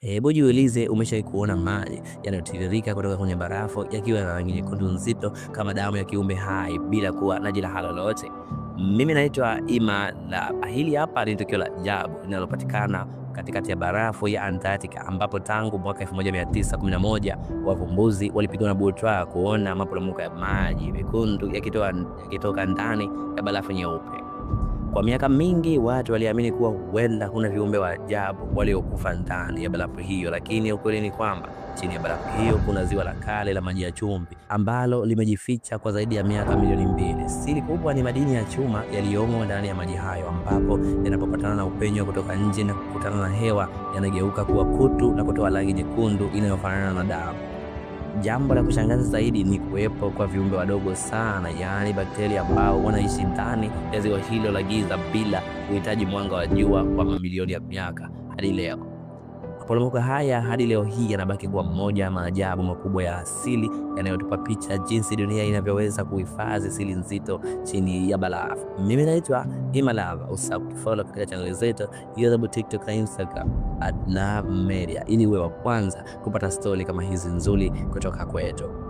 Hebu jiulize, umeshawahi kuona maji yanayotiririka kutoka kwenye barafu yakiwa na rangi nyekundu nzito kama damu ya kiumbe hai bila kuwa na jeraha lolote? Mimi naitwa Ima. Hili hapa ni tukio la ajabu linalopatikana katikati ya barafu ya Antarctica, ambapo tangu mwaka 1911 wavumbuzi walipigwa na butwaa kuona maporomoko ya maji mekundu yakitoka ndani ya barafu nyeupe. Kwa miaka mingi watu waliamini kuwa huenda kuna viumbe wa ajabu waliokufa ndani ya barafu hiyo, lakini ukweli ni kwamba chini ya barafu hiyo kuna ziwa la kale la maji ya chumvi ambalo limejificha kwa zaidi ya miaka milioni 2. Siri kubwa ni madini ya chuma yaliyomo ndani ya maji hayo, ambapo yanapopatana na upenyo kutoka nje na kukutana na hewa yanageuka kuwa kutu na kutoa rangi nyekundu inayofanana na damu. Jambo la kushangaza zaidi ni kuwepo kwa viumbe wadogo sana, yaani bakteria, ambao wanaishi ndani ya ziwa hilo la giza bila kuhitaji mwanga wa jua kwa mamilioni ya miaka hadi leo. Maporomoko haya hadi leo hii yanabaki kuwa mmoja ya maajabu makubwa ya asili yanayotupa picha jinsi dunia inavyoweza kuhifadhi siri nzito chini ya barafu. Mimi naitwa Ima. Usisahau kufollow katika channel zetu YouTube, TikTok na Instagram @lovemedia ili uwe wa kwanza kupata stori kama hizi nzuri kutoka kwetu.